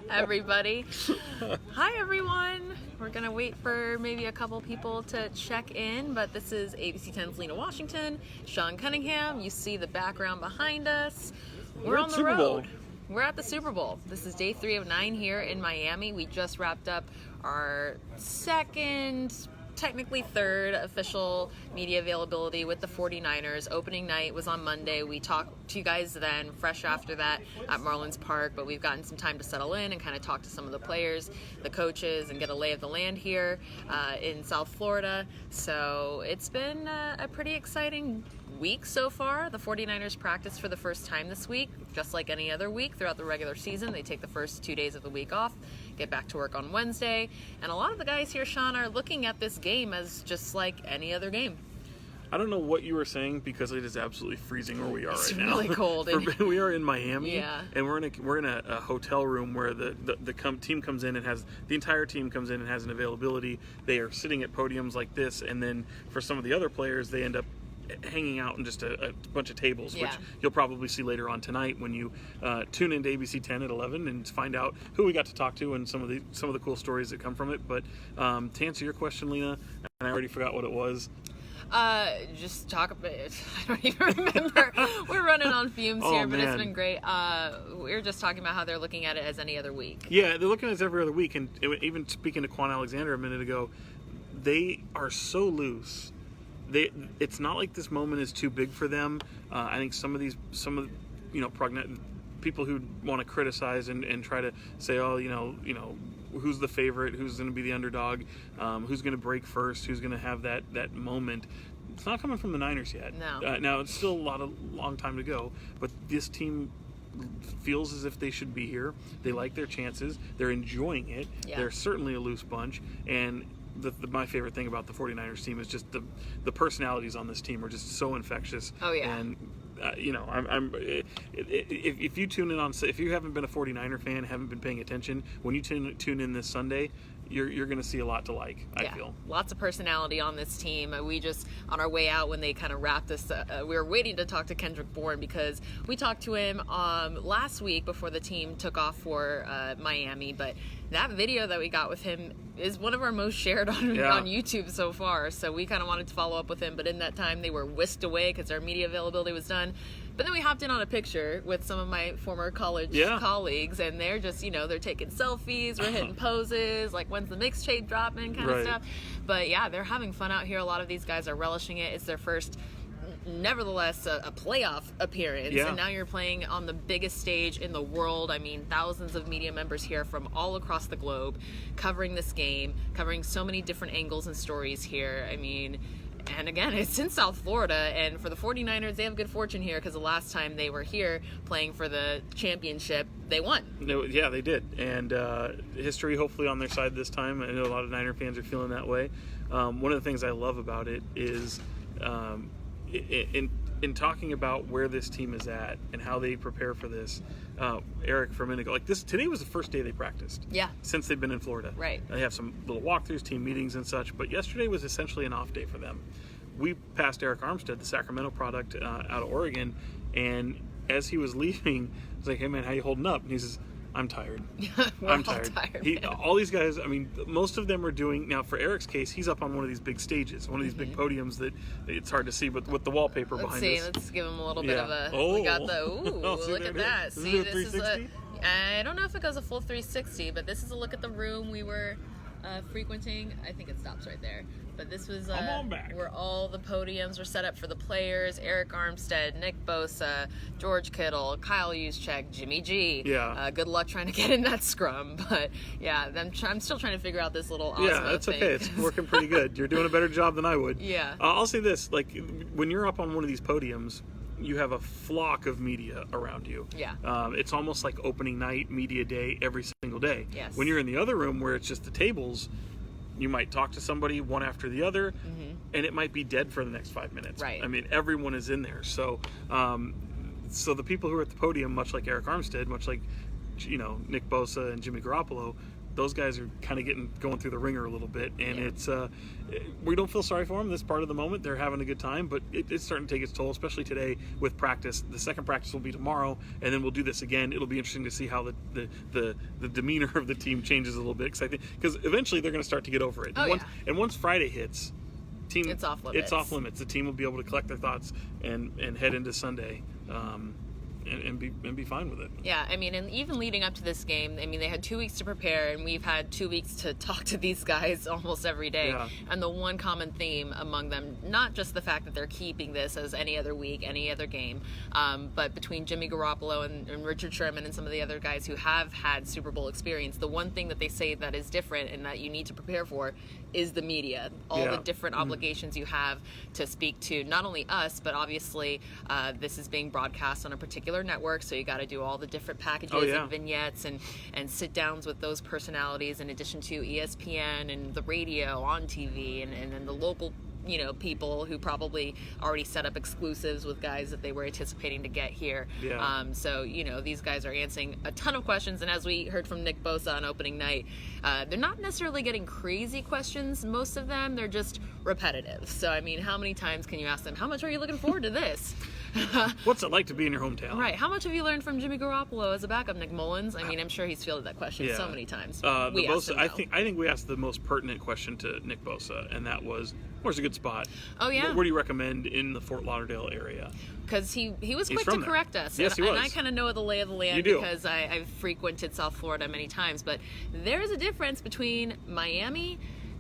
Everybody. Hi, everyone. We're going to wait for maybe a couple people to check in, but this is ABC 10's Lina Washington, Sean Cunningham. You see the background behind us. We're on the Super Bowl. road. We're at the Super Bowl. This is day 3 of 9 here in Miami. We just wrapped up our second, technically third official media availability with the 49ers. Opening night was on Monday. We talked to you guys then, fresh after that, at Marlins Park, but we've gotten some time to settle in and kind of talk to some of the players, the coaches, and get a lay of the land here in South Florida. So it's been a pretty exciting week so far. The 49ers practice for the first time this week, just like any other week throughout the regular season. They take the first 2 days of the week off, get back to work on Wednesday, and a lot of the guys here, Sean, are looking at this game as just like any other game. I don't know what you were saying because it is absolutely freezing where we are It's right now. really cold. We are in Miami, Yeah. and we're in a hotel room where the team comes in and has the entire team comes in and has an availability. They are sitting at podiums like this, and then for some of the other players, they end up hanging out in just a bunch of tables, which you'll probably see later on tonight when you tune into ABC 10 at 11 and find out who we got to talk to and some of the cool stories that come from it. But to answer your question, Lina, and I already forgot what it was. Just talk about it. I don't even remember. We're running on fumes here, but it's been great. We were just talking about how they're looking at it as any other week. Yeah, they're looking at it every other week, and even speaking to Quan Alexander a minute ago, they are so loose. It's not like this moment is too big for them. I think some of people who want to criticize and try to say, who's the favorite, who's going to be the underdog, who's going to break first, who's going to have that moment. It's not coming from the Niners yet. No. Now it's still long time to go, but this team feels as if they should be here. They like their chances. They're enjoying it. Yeah. They're certainly a loose bunch, and my favorite thing about the 49ers team is just the personalities on this team are just so infectious. Oh yeah. And if you tune in if you haven't been a 49er fan, haven't been paying attention, when you tune in this Sunday, you're going to see a lot to like. I feel lots of personality on this team. We just on our way out when they kind of wrapped this, we were waiting to talk to Kendrick Bourne because we talked to him last week before the team took off for Miami. But that video that we got with him is one of our most shared on YouTube so far. So we kind of wanted to follow up with him, but in that time they were whisked away because their media availability was done. But then we hopped in on a picture with some of my former college colleagues, and they're just, they're taking selfies, we're hitting poses, like when's the mixtape dropping kind of stuff. But yeah, they're having fun out here. A lot of these guys are relishing it. It's their first, nevertheless, a playoff appearance. And now you're playing on the biggest stage in the world. I mean, thousands of media members here from all across the globe covering this game, covering so many different angles and stories here. I mean, and again, it's in South Florida, and for the 49ers, they have good fortune here because the last time they were here playing for the championship, they won. Yeah, they did. And history hopefully on their side this time. I know a lot of Niner fans are feeling that way. One of the things I love about it is in talking about where this team is at and how they prepare for this, Eric from Indigo, today was the first day they practiced. Yeah. Since they've been in Florida. Right. They have some little walkthroughs, team meetings and such, but yesterday was essentially an off day for them. We passed Eric Armstead, the Sacramento product out of Oregon, and as he was leaving, I was like, "Hey man, how you holding up?" And he says, "I'm tired. I'm tired." All these guys, I mean, most of them are doing, now for Eric's case, he's up on one of these big stages, one of these big podiums that it's hard to see, but with the wallpaper behind us. Let's give him a little bit of a, we got the, look at that. See, this is I don't know if it goes a full 360, but this is a look at the room we were frequenting. I think it stops right there. But this was where all the podiums were set up for the players. Eric Armstead, Nick Bosa, George Kittle, Kyle Juszczyk, Jimmy G. Yeah. Good luck trying to get in that scrum. But yeah, I'm still trying to figure out this little Osmo that's thing. okay. It's working pretty good. You're doing a better job than I would. Yeah. I'll say this, when you're up on one of these podiums, you have a flock of media around you. Yeah. It's almost like opening night, media day, every single day. Yes. When you're in the other room where it's just the tables, you might talk to somebody one after the other, and it might be dead for the next 5 minutes. Right. I mean, everyone is in there. So the people who are at the podium, much like Eric Armstead, much like Nick Bosa and Jimmy Garoppolo, those guys are kind of going through the ringer a little bit, and it's we don't feel sorry for them this part of the moment. They're having a good time, but it's starting to take its toll, especially today with practice. The second practice will be tomorrow, and then we'll do this again. It'll be interesting to see how the demeanor of the team changes a little bit, because eventually they're going to start to get over it. And once Friday hits, it's off limits. It's off limits. The team will be able to collect their thoughts and head into Sunday. And be fine with it. Yeah, I mean, and even leading up to this game, I mean, they had 2 weeks to prepare, and we've had 2 weeks to talk to these guys almost every day. Yeah. And the one common theme among them, not just the fact that they're keeping this as any other week, any other game, but between Jimmy Garoppolo and Richard Sherman and some of the other guys who have had Super Bowl experience, the one thing that they say that is different and that you need to prepare for is the media. All the different obligations you have to speak to not only us, but obviously this is being broadcast on a particular network, so you got to do all the different packages and vignettes and sit downs with those personalities, in addition to ESPN and the radio, on TV, and then the local people who probably already set up exclusives with guys that they were anticipating to get here. So these guys are answering a ton of questions, and as we heard from Nick Bosa on opening night, they're not necessarily getting crazy questions. Most of them, they're just repetitive. So I mean, how many times can you ask them, how much are you looking forward to this? What's it like to be in your hometown? Right. How much have you learned from Jimmy Garoppolo as a backup, Nick Mullins? I mean, I'm sure he's fielded that question so many times. I think we asked the most pertinent question to Nick Bosa, and that was, where's a good spot? Oh, yeah. Where do you recommend in the Fort Lauderdale area? Because he was quick to correct us. Yes, he was. And I kind of know the lay of the land because I've frequented South Florida many times. But there's a difference between Miami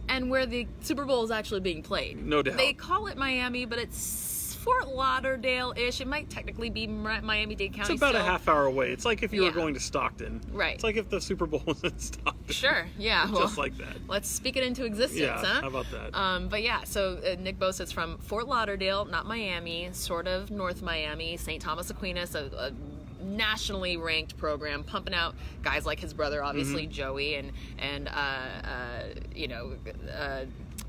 and where the Super Bowl is actually being played. No doubt. They call it Miami, but it's Fort Lauderdale-ish. It might technically be Miami-Dade County. It's about a half hour away. It's like if you were going to Stockton. Right. It's like if the Super Bowl was in Stockton. Sure, yeah. Just like that. Let's speak it into existence, how about that? But yeah, so Nick Bosa is from Fort Lauderdale, not Miami, sort of North Miami, St. Thomas Aquinas, a nationally ranked program, pumping out guys like his brother, obviously, Joey, and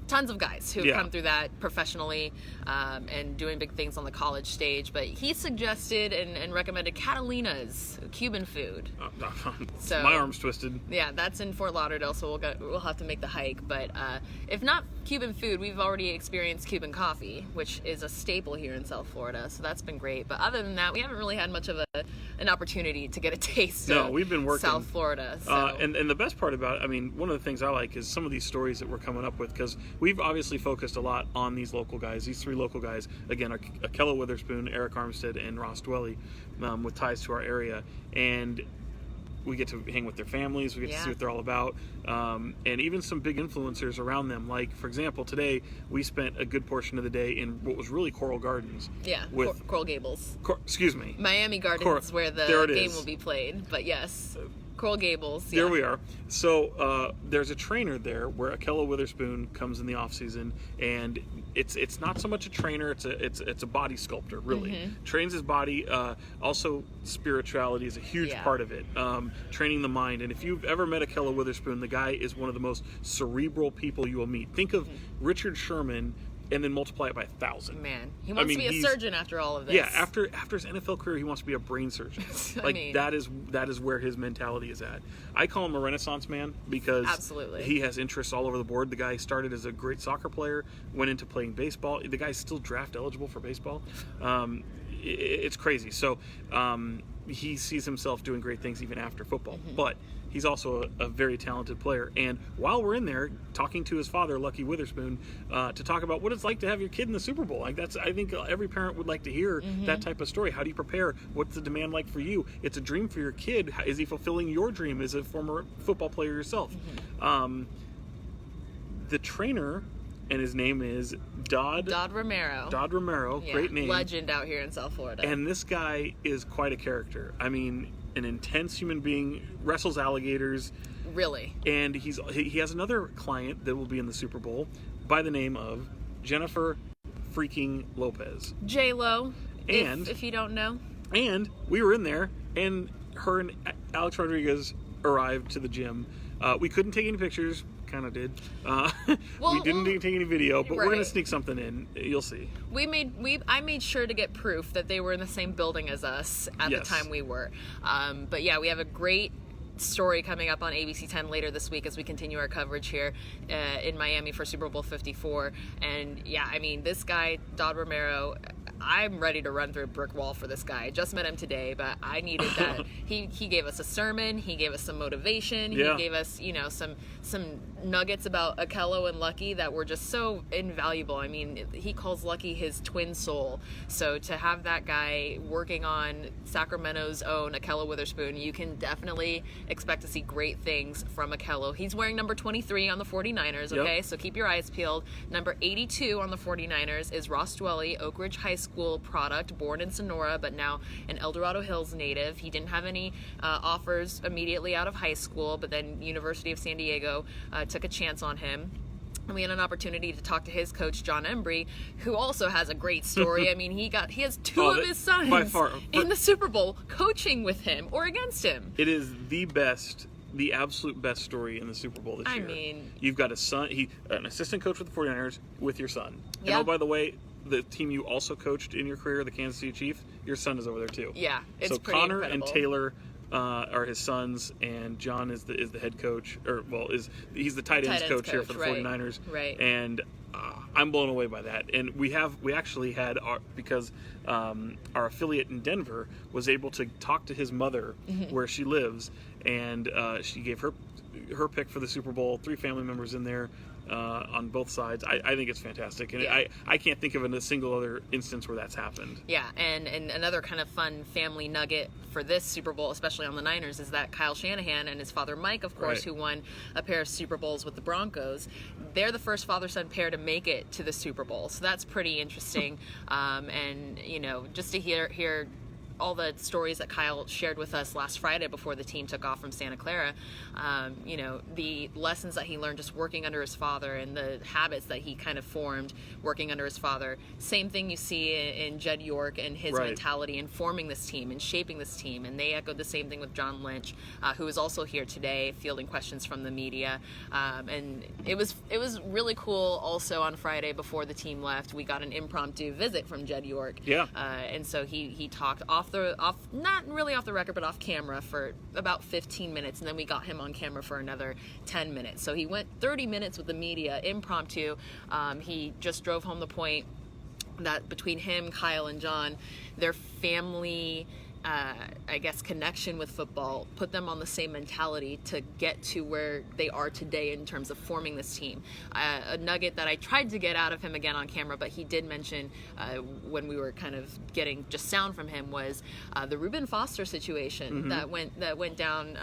tons of guys who've come through that professionally and doing big things on the college stage. But he suggested and recommended Catalina's Cuban food. So my arm's twisted. Yeah, that's in Fort Lauderdale, so we'll have to make the hike. But if not Cuban food, we've already experienced Cuban coffee, which is a staple here in South Florida. So that's been great. But other than that, we haven't really had much of an opportunity to get a taste of we've been working South Florida. So. And the best part about it, I mean, one of the things I like is some of these stories that we're coming up with, because we've obviously focused a lot on these local guys, these three local guys. Again, Akella Witherspoon, Eric Armstead, and Ross Dwelly, with ties to our area. And we get to hang with their families. We get to see what they're all about. And even some big influencers around them. Like, for example, today we spent a good portion of the day in what was really Coral Gardens. Yeah, with Coral Gables. Excuse me. Miami Gardens is where the game will be played. But yes, Coral Gables. There we are. So there's a trainer there where Akella Witherspoon comes in the off season, and it's not so much a trainer. It's a body sculptor, really. Trains his body. Also, spirituality is a huge part of it. Training the mind. And if you've ever met Akella Witherspoon, the guy is one of the most cerebral people you will meet. Think of Richard Sherman, and then multiply it by 1,000. Man, he wants to be a surgeon after all of this. Yeah, after his NFL career, he wants to be a brain surgeon. That is where his mentality is at. I call him a Renaissance man because he has interests all over the board. The guy started as a great soccer player, went into playing baseball. The guy's still draft eligible for baseball. It's crazy. So he sees himself doing great things even after football. But he's also a very talented player. And while we're in there talking to his father, Lucky Witherspoon, to talk about what it's like to have your kid in the Super Bowl. I think every parent would like to hear that type of story. How do you prepare? What's the demand like for you? It's a dream for your kid. Is he fulfilling your dream as a former football player yourself? The trainer, and his name is Dodd Romero. Dodd Romero, great name. Legend out here in South Florida. And this guy is quite a character. I mean, an intense human being, wrestles alligators. Really? And he has another client that will be in the Super Bowl by the name of Jennifer freaking Lopez. J-Lo, and if you don't know. And we were in there, and her and Alex Rodriguez arrived to the gym. We couldn't take any pictures. Kind of did. We didn't take any video, but we're gonna sneak something in. You'll see. I made sure to get proof that they were in the same building as us at the time we were. But yeah, we have a great story coming up on ABC 10 later this week as we continue our coverage here in Miami for Super Bowl 54. And yeah, I mean, this guy, Dodd Romero, I'm ready to run through a brick wall for this guy. I just met him today, but I needed that. He gave us a sermon. He gave us some motivation. Yeah. He gave us, some nuggets about Akello and Lucky that were just so invaluable. I mean, he calls Lucky his twin soul. So to have that guy working on Sacramento's own Akello Witherspoon, you can definitely expect to see great things from Akello. He's wearing number 23 on the 49ers, okay? Yep. So keep your eyes peeled. Number 82 on the 49ers is Ross Dwelly, Oak Ridge High School product, born in Sonora, but now an El Dorado Hills native. He didn't have any offers immediately out of high school, but then University of San Diego took a chance on him. And we had an opportunity to talk to his coach, John Embry, who also has a great story. I mean, he has two of his sons by far, in the Super Bowl coaching with him or against him. It is the absolute best story in the Super Bowl this year. I mean, you've got a son, an assistant coach with the 49ers with your son. Yeah. And oh, by the way, the team you also coached in your career, the Kansas City Chiefs, your son is over there too. Yeah, it's so pretty Connor incredible. and Taylor are his sons, and John is the head coach, he's the tight ends coach here for the 49ers. Right. And I'm blown away by that. And we actually had because our affiliate in Denver was able to talk to his mother where she lives, and she gave her pick for the Super Bowl. 3 family members in there. On both sides. I think it's fantastic, and Yeah. I can't think of a single other instance where that's happened. Yeah, and another kind of fun family nugget for this Super Bowl, especially on the Niners, is that Kyle Shanahan and his father Mike, of course, Right. who won a pair of Super Bowls with the Broncos, they're the first father-son pair to make it to the Super Bowl. So that's pretty interesting. And, just to hear all the stories that Kyle shared with us last Friday before the team took off from Santa Clara, the lessons that he learned just working under his father and the habits that he kind of formed working under his father. Same thing you see in Jed York and his Right. mentality in forming this team and shaping this team. And they echoed the same thing with John Lynch, who is also here today fielding questions from the media. And it was really cool also on Friday before the team left. We got an impromptu visit from Jed York. Yeah. And so he talked not really off the record, but off camera for about 15 minutes, and then we got him on camera for another 10 minutes. So he went 30 minutes with the media, impromptu. He just drove home the point that between him, Kyle, and John, their family connection with football put them on the same mentality to get to where they are today in terms of forming this team. A nugget that I tried to get out of him again on camera, but he did mention when we were kind of getting just sound from him, was the Reuben Foster situation that went down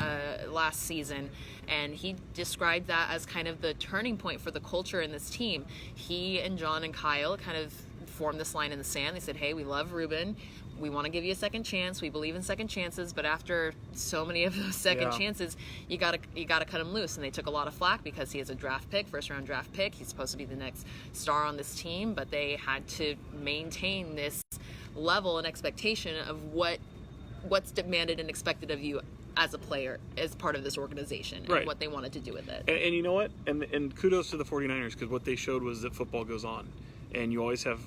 last season. And he described that as kind of the turning point for the culture in this team. He and John and Kyle kind of formed this line in the sand. They said, hey, we love Reuben. We want to give you a second chance. We believe in second chances, but after so many of those second chances, you gotta cut him loose. And they took a lot of flack because he is a first round draft pick. He's supposed to be the next star on this team, but they had to maintain this level and expectation of what's demanded and expected of you as a player, as part of this organization, and what they wanted to do with it. And you know what? And kudos to the 49ers, because what they showed was that football goes on, and you always have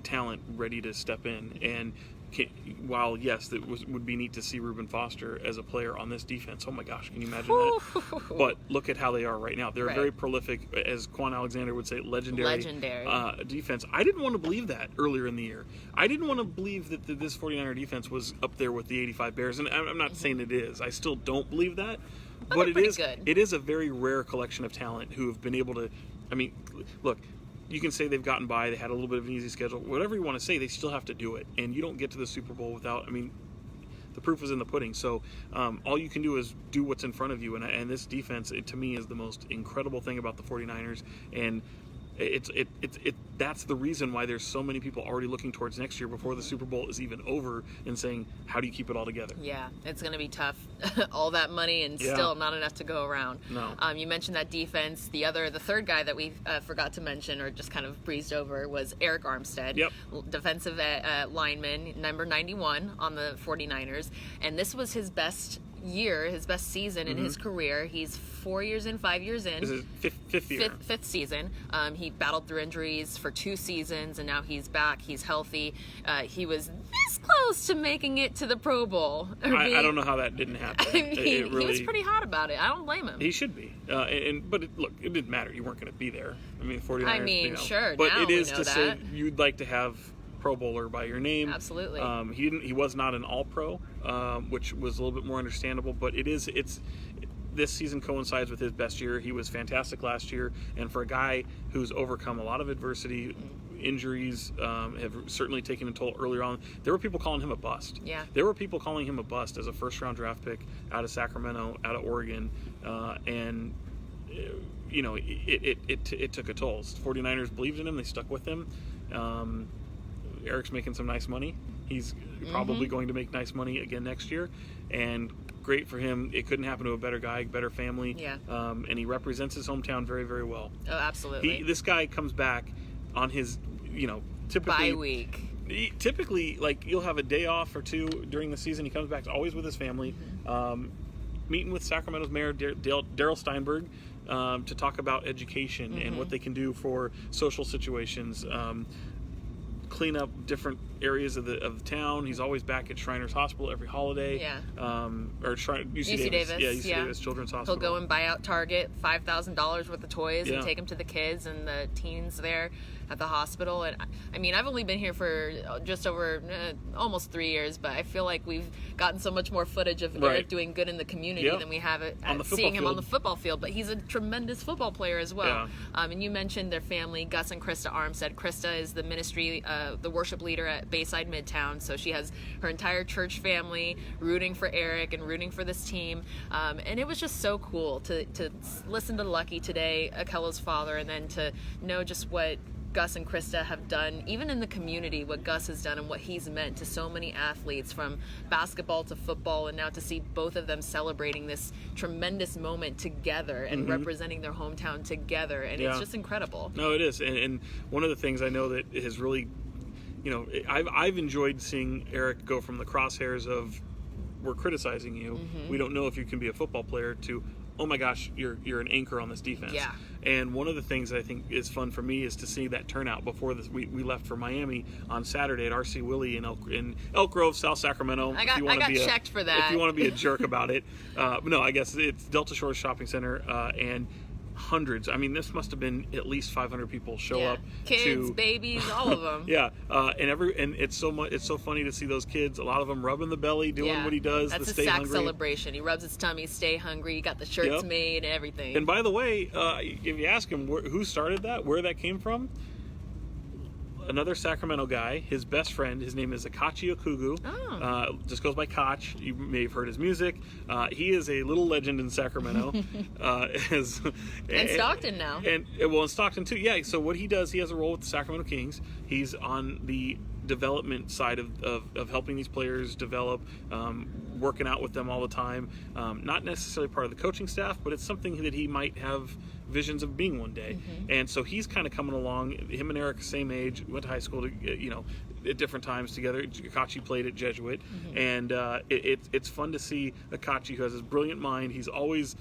talent ready to step in. And while, yes, it would be neat to see Reuben Foster as a player on this defense. Oh my gosh, can you imagine that? But look at how they are right now. They're a very prolific, as Quan Alexander would say, legendary defense. I didn't want to believe that earlier in the year. I didn't want to believe that this 49er defense was up there with the 85 Bears, and I'm not saying it is. I still don't believe that. But it is good. It is a very rare collection of talent who have been able to, look, you can say they've gotten by, they had a little bit of an easy schedule, whatever you want to say, they still have to do it. And you don't get to the Super Bowl without, the proof is in the pudding. So all you can do is do what's in front of you. And this defense, to me, is the most incredible thing about the 49ers. And that's the reason why there's so many people already looking towards next year before the Super Bowl is even over and saying, how do you keep it all together? Yeah, it's going to be tough. All that money and still not enough to go around. No. You mentioned that defense. The third guy that we forgot to mention or just kind of breezed over was Eric Armstead, defensive lineman, number 91 on the 49ers. And this was his best year, his best season in his career. He's 4 years in, 5 years in. This is fifth year. Fifth season. He battled through injuries for 2 seasons, and now he's back. He's healthy. He was this close to making it to the Pro Bowl. I don't know how that didn't happen. I mean, he was pretty hot about it. I don't blame him. He should be. But look, it didn't matter. You weren't going to be there. I mean, 49ers. I mean, sure. But now it is we know to that. say you'd like to have Pro Bowler by your name. Absolutely. He was not an All-Pro, which was a little bit more understandable. But this season coincides with his best year. He was fantastic last year, and for a guy who's overcome a lot of adversity, injuries have certainly taken a toll earlier on. There were people calling him a bust. Yeah. There were people calling him a bust as a first-round draft pick out of Sacramento, out of Oregon, and it took a toll. 49ers believed in him. They stuck with him. Eric's making some nice money. He's probably going to make nice money again next year, and great for him. It couldn't happen to a better guy, better family. Yeah. And he represents his hometown very, very well. Oh, absolutely. This guy comes back on his, typically bye week. Typically, like, you'll have a day off or two during the season. He comes back always with his family, meeting with Sacramento's mayor, Darrell Steinberg, to talk about education and what they can do for social situations. Clean up different areas of the town. He's always back at Shriners Hospital every holiday. Yeah. Or UC Davis. Yeah, UC Davis Children's Hospital. He'll go and buy out Target $5,000 worth of toys and Yeah. take them to the kids and the teens there at the hospital. And I mean, I've only been here for just over almost 3 years, but I feel like we've gotten so much more footage of Right. Eric doing good in the community Yep. than we have it On the football seeing him on field. the football field. But he's a tremendous football player as well. And you mentioned their family, Gus and Krista Armstead. Krista is the ministry, the worship leader at Bayside Midtown, so she has her entire church family rooting for Eric and rooting for this team. And it was just so cool to listen to Lucky today, Akella's father, and then to know just what Gus and Krista have done, even in the community, what Gus has done and what he's meant to so many athletes, from basketball to football, and now to see both of them celebrating this tremendous moment together and representing their hometown together. And it's just incredible. No, it is. And one of the things I know that has really, I've enjoyed seeing Eric go from the crosshairs of, we're criticizing you, we don't know if you can be a football player, to, oh my gosh, you're an anchor on this defense. Yeah. And one of the things I think is fun for me is to see that turnout before this. We left for Miami on Saturday at RC Willey in Elk Grove, South Sacramento. I got checked for that. If you want to be a jerk about it. No, I guess it's Delta Shores Shopping Center, and hundreds. I mean, this must have been at least 500 people show up. Kids, babies, all of them. Yeah, and it's so funny to see those kids. A lot of them rubbing the belly, doing what he does. That's the a stay sack hungry celebration. He rubs his tummy, stay hungry. You got the shirts made and everything. And by the way, if you ask him who started that, where that came from, another Sacramento guy, his best friend, his name is Akachi Okugu. Just goes by Koch. You may have heard his music. He is a little legend in Sacramento. And Stockton now. And in Stockton too. Yeah, so what he does, he has a role with the Sacramento Kings. He's on the development side of helping these players develop, working out with them all the time. Not necessarily part of the coaching staff, but it's something that he might have visions of being one day. And so he's kind of coming along. Him and Eric, same age, went to high school at different times together. Akachi played at Jesuit, and it's fun to see Akachi, who has this brilliant mind. He's always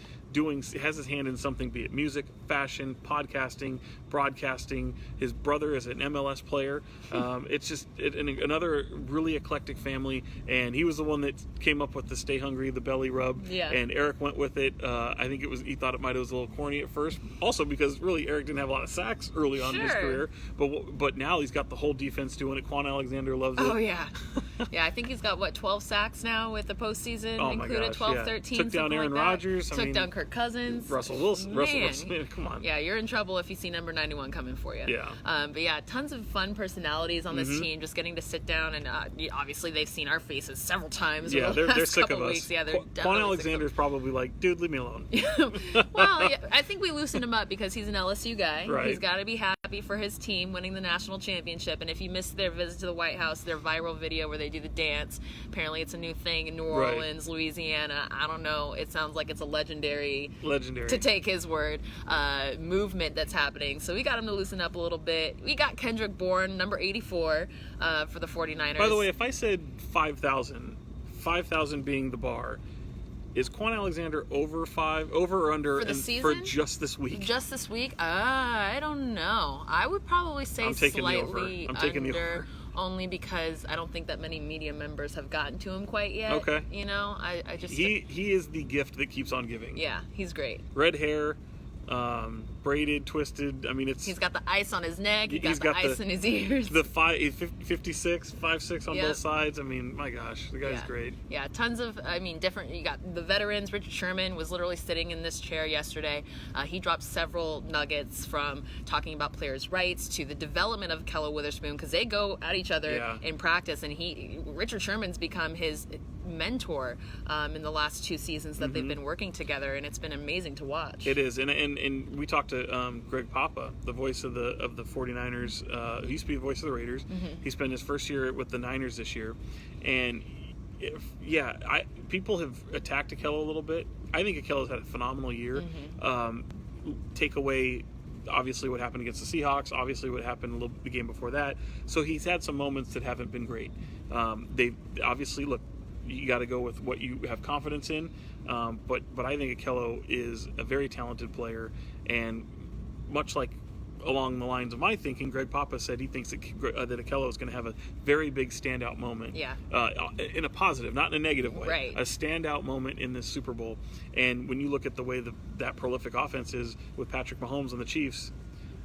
has his hand in something, be it music, fashion, podcasting, broadcasting. His brother is an MLS player. It's just another really eclectic family, and he was the one that came up with the stay hungry, the belly rub, and Eric went with it. I think he thought it might have was a little corny at first, also because really Eric didn't have a lot of sacks early on in his career, but now he's got the whole defense doing it. Quan Alexander loves it. Oh yeah. I think he's got 12 sacks now with the postseason included. 12, 13. Took down Aaron Rodgers. Took down Kirk Cousins. Russell Wilson. Come on. Yeah, you're in trouble if you see number 91 coming for you. Yeah. But yeah, tons of fun personalities on this team. Just getting to sit down and obviously they've seen our faces several times. Yeah, over the they're last sick couple of us. weeks. Yeah, they're Quan Alexander's probably like, dude, leave me alone. Well, yeah, I think we loosened him up because he's an LSU guy. Right. He's got to be happy for his team winning the national championship. And if you missed their visit to the White House, their viral video where they do the dance, apparently it's a new thing in New Orleans, Louisiana. I don't know. It sounds like it's a legendary, to take his word, movement that's happening. So we got him to loosen up a little bit. We got Kendrick Bourne, number 84, for the 49ers. By the way, if I said 5,000 being the bar, Is Quan Alexander over or under for the for season? just this week? Just this week? I don't know. I would probably say slightly I'm taking the under. over. Only because I don't think that many media members have gotten to him quite yet. Okay. You know, I just... He is the gift that keeps on giving. Yeah, he's great. Red hair, braided, twisted. I mean, he's got the ice on his neck. He's got the ice in his ears. The 5'6" on Yep. both sides. I mean, my gosh, the guy's great. Yeah, tons of, different. You got the veterans. Richard Sherman was literally sitting in this chair yesterday. He dropped several nuggets from talking about players' rights to the development of Kello Witherspoon, because they go at each other in practice, and Richard Sherman's become his mentor in the last 2 seasons that they've been working together, and it's been amazing to watch. It is, and we talked to Greg Papa, the voice of the 49ers, who used to be the voice of the Raiders. He spent his first year with the Niners this year, and people have attacked Akello a little bit. I think Akello's had a phenomenal year. Take away obviously what happened against the Seahawks, obviously what happened the game before that. So he's had some moments that haven't been great. They obviously, look, you got to go with what you have confidence in. But I think Akello is a very talented player, and much like along the lines of my thinking, Greg Papa said he thinks that Akello is going to have a very big standout moment. Yeah. In a positive, not in a negative way. Right. A standout moment in this Super Bowl. And when you look at the way that prolific offense is with Patrick Mahomes and the Chiefs,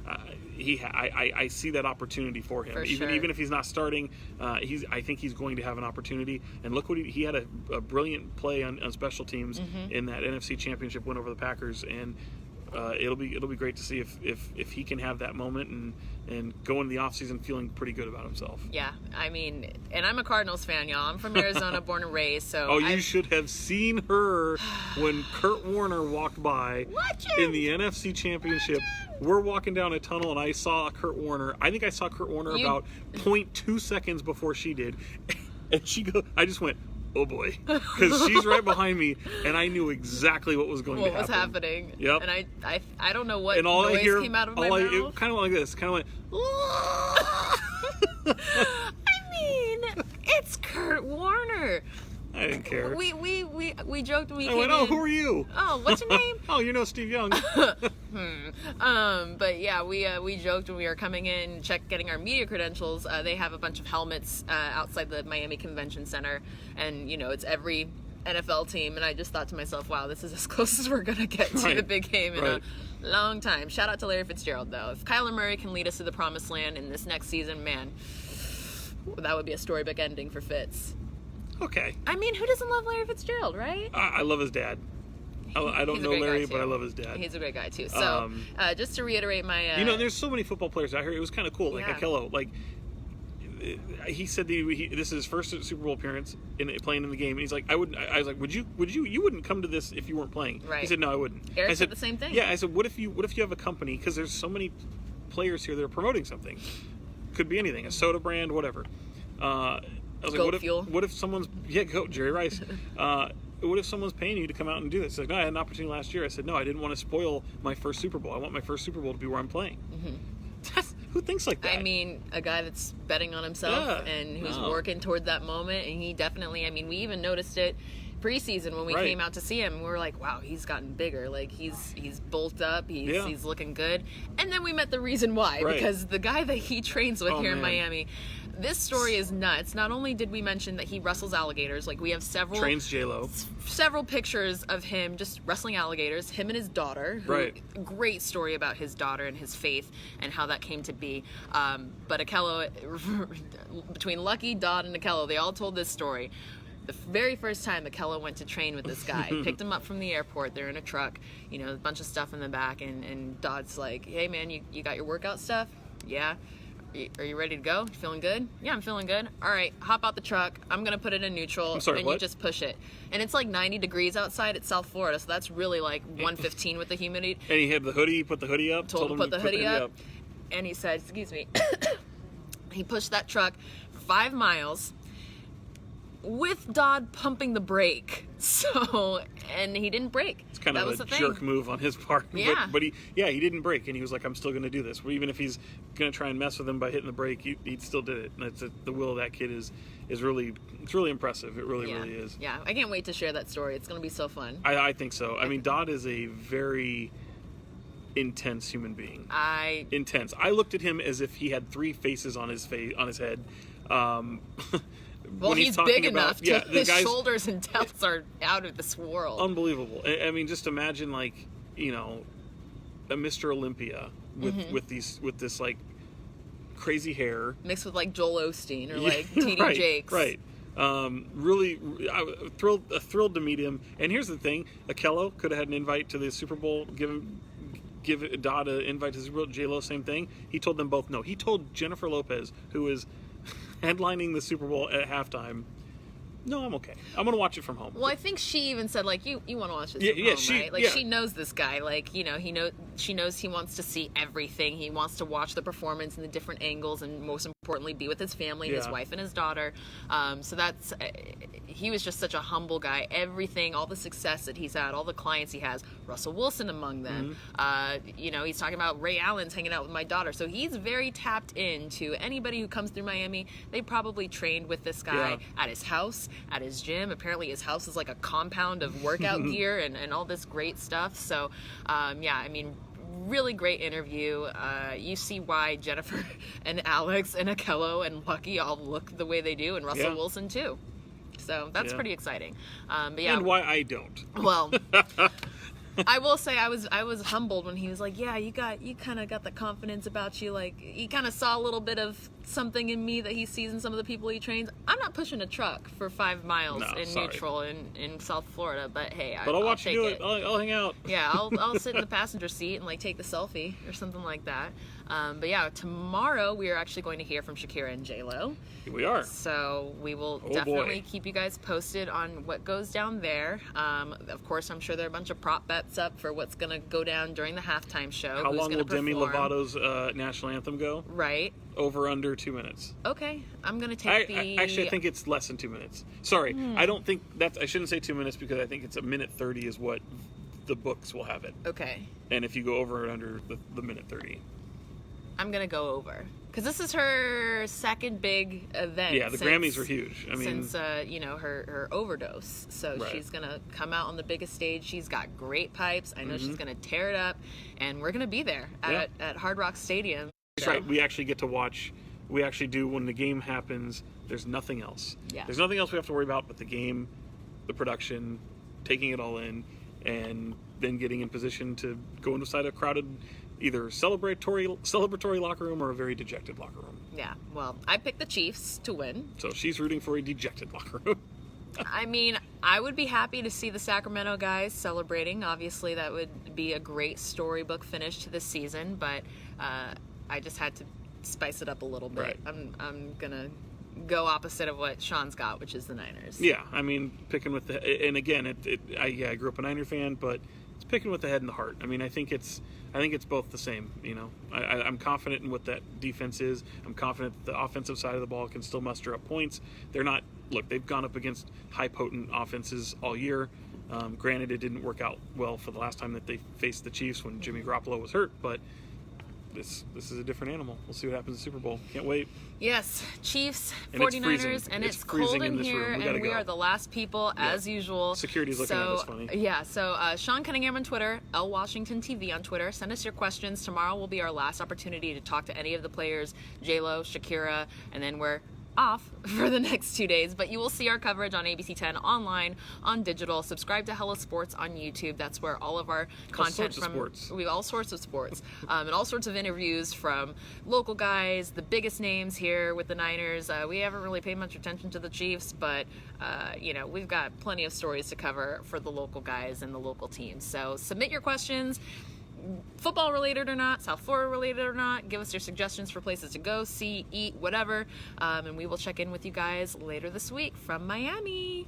I see that opportunity for him. Even if he's not starting, I think he's going to have an opportunity. And look what he had a brilliant play on special teams in that NFC Championship win over the Packers, and it'll be great to see if he can have that moment and go into the offseason feeling pretty good about himself. Yeah, and I'm a Cardinals fan, y'all. I'm from Arizona, born and raised, so... You should have seen her when Kurt Warner walked by in the NFC Championship. We're walking down a tunnel, and I saw Kurt Warner. I think I saw Kurt Warner about 0.2 seconds before she did. And I just went, oh boy, because she's right behind me, and I knew exactly what was going to happen. What was happening. Yep. And I don't know what and all noise I hear, came out of my mouth. It kind of went like this. Kind of went, it's Kurt Warner. I didn't care. We joked when we came in. Oh, who are you? Oh, what's your name? Oh, you know Steve Young. But yeah, we joked when we were coming in, getting our media credentials. They have a bunch of helmets outside the Miami Convention Center, and it's every NFL team. And I just thought to myself, wow, this is as close as we're gonna get to the big game in a long time. Shout out to Larry Fitzgerald, though. If Kyler Murray can lead us to the promised land in this next season, man, that would be a storybook ending for Fitz. Okay. Who doesn't love Larry Fitzgerald, right? I love his dad. I don't know Larry, but I love his dad. He's a great guy, too. So, just to reiterate my... there's so many football players out here. It was kind of cool. Like Akello, he said this is his first Super Bowl appearance playing in the game. And he's like, I was like, would you wouldn't come to this if you weren't playing. Right. He said, no, I wouldn't. Eric said the same thing. Yeah, I said, what if you have a company, because there's so many players here that are promoting something. Could be anything, a soda brand, whatever. I was like, what if someone's Jerry Rice. What if someone's paying you to come out and do this? He's like, no, I had an opportunity last year. I said, no, I didn't want to spoil my first Super Bowl. I want my first Super Bowl to be where I'm playing. Who thinks like that? A guy that's betting on himself and who's working toward that moment. And he definitely, we even noticed it preseason when we came out to see him. We were like, wow, he's gotten bigger. Like, he's bulked up. He's looking good. And then we met the reason why. Because the guy that he trains with here in Miami... This story is nuts. Not only did we mention that he wrestles alligators, like we have trains J-Lo. Several pictures of him just wrestling alligators, him and his daughter. Great story about his daughter and his faith and how that came to be. But Akello, between Lucky, Dodd, and Akello, they all told this story. The very first time Akello went to train with this guy, picked him up from the airport. They're in a truck, a bunch of stuff in the back, and Dodd's like, hey man, you got your workout stuff? Yeah. Are you ready to go? You feeling good? Yeah, I'm feeling good. All right, hop out the truck. I'm going to put it in neutral, you just push it. And it's like 90 degrees outside. It's South Florida, so that's really like 115 with the humidity. And he had the hoodie, put the hoodie up. Told him to put the hoodie up. And he said, excuse me, he pushed that truck for 5 miles. with Dodd pumping the brake. So, and he didn't brake. It's kind that of was a the thing. jerk move on his part. Yeah. But he didn't brake, and he was like, I'm still going to do this. Well, even if he's going to try and mess with him by hitting the brake, he still did it. And the will of that kid is really, it's really impressive. It really is. Yeah, I can't wait to share that story. It's going to be so fun. I think so. I mean, Dodd is a very intense human being. Intense. I looked at him as if he had 3 faces on his head. Well, he's big enough. His guy's shoulders and delts are out of this world. Unbelievable. I mean, just imagine, like, you know, a Mr. Olympia with this like crazy hair mixed with like Joel Osteen or like TD Jakes. Right. Really, thrilled to meet him. And here's the thing: Akello could have had an invite to the Super Bowl. Give Dodd an invite to the Super Bowl. J-Lo, same thing. He told them both no. He told Jennifer Lopez, who is headlining the Super Bowl at halftime, no, I'm okay. I'm going to watch it from home. Well, I think she even said, like, you want to watch this from home, right? Like, she knows this guy. Like, you know, she knows he wants to see everything. He wants to watch the performance and the different angles and, most importantly, be with his family, his wife and his daughter. So that's... he was just such a humble guy. Everything, all the success that he's had, all the clients he has, Russell Wilson among them. You know, he's talking about Ray Allen's hanging out with my daughter. So he's very tapped into anybody who comes through Miami. They probably trained with this guy at his house, at his gym. Apparently his house is like a compound of workout gear and all this great stuff. So, yeah, I mean, really great interview. You see why Jennifer and Alex and Akello and Lucky all look the way they do, and Russell Wilson too. So that's pretty exciting. But yeah, and why I don't. Well, I will say I was humbled when he was like, yeah, you kind of got the confidence about you. Like, he kind of saw a little bit of something in me that he sees in some of the people he trains. I'm not pushing a truck for 5 miles neutral in South Florida, but hey, I'll watch take you do it. I'll hang out. Yeah, I'll sit in the passenger seat and like take the selfie or something like that. But yeah, tomorrow we are actually going to hear from Shakira and J-Lo. Here we are. So we will definitely keep you guys posted on what goes down there. Of course, I'm sure there are a bunch of prop bets up for what's going to go down during the halftime show. How long will Demi Lovato's national anthem go? Right. Over under 2 minutes. Okay, I'm gonna take Actually, I think it's less than 2 minutes. Sorry, I don't think that's. I shouldn't say 2 minutes because I think it's a minute 30 is what the books will have it. Okay. And if you go over and under the minute 30, I'm gonna go over because this is her second big event. Yeah, the Grammys were huge. I mean, since you know, her overdose, so she's gonna come out on the biggest stage. She's got great pipes. I know she's gonna tear it up, and we're gonna be there at Hard Rock Stadium. That's right. We actually get to watch. We actually do when the game happens. There's nothing else. Yeah. There's nothing else we have to worry about but the game, the production, taking it all in, and then getting in position to go inside a crowded, either celebratory locker room or a very dejected locker room. Yeah. Well, I picked the Chiefs to win. So she's rooting for a dejected locker room. I mean, I would be happy to see the Sacramento guys celebrating. Obviously, that would be a great storybook finish to the season, but I just had to spice it up a little bit. Right. I'm gonna go opposite of what Sean's got, which is the Niners. Yeah, I mean, picking with the, and again, I grew up a Niner fan, but it's picking with the head and the heart. I mean, I think it's both the same. You know, I'm confident in what that defense is. I'm confident that the offensive side of the ball can still muster up points. They're not. Look, they've gone up against high potent offenses all year. Granted, it didn't work out well for the last time that they faced the Chiefs when Jimmy Garoppolo was hurt, but this is a different animal. We'll see what happens in the Super Bowl. Can't wait. Yes, Chiefs, and 49ers, and it's cold in here, and we are the last people, as usual. Security's looking at us funny. Yeah, so Sean Cunningham on Twitter, L Washington TV on Twitter. Send us your questions. Tomorrow will be our last opportunity to talk to any of the players, J-Lo, Shakira, and then we're off for the next 2 days, but you will see our coverage on ABC 10 online, on digital. Subscribe to Hello Sports on YouTube. That's where all of our content we have all sorts of sports and all sorts of interviews from local guys, the biggest names here with the Niners. We haven't really paid much attention to the Chiefs, but you know, we've got plenty of stories to cover for the local guys and the local teams. So submit your questions, football related or not, South Florida related or not. Give us your suggestions for places to go, see, eat, whatever, and we will check in with you guys later this week from Miami.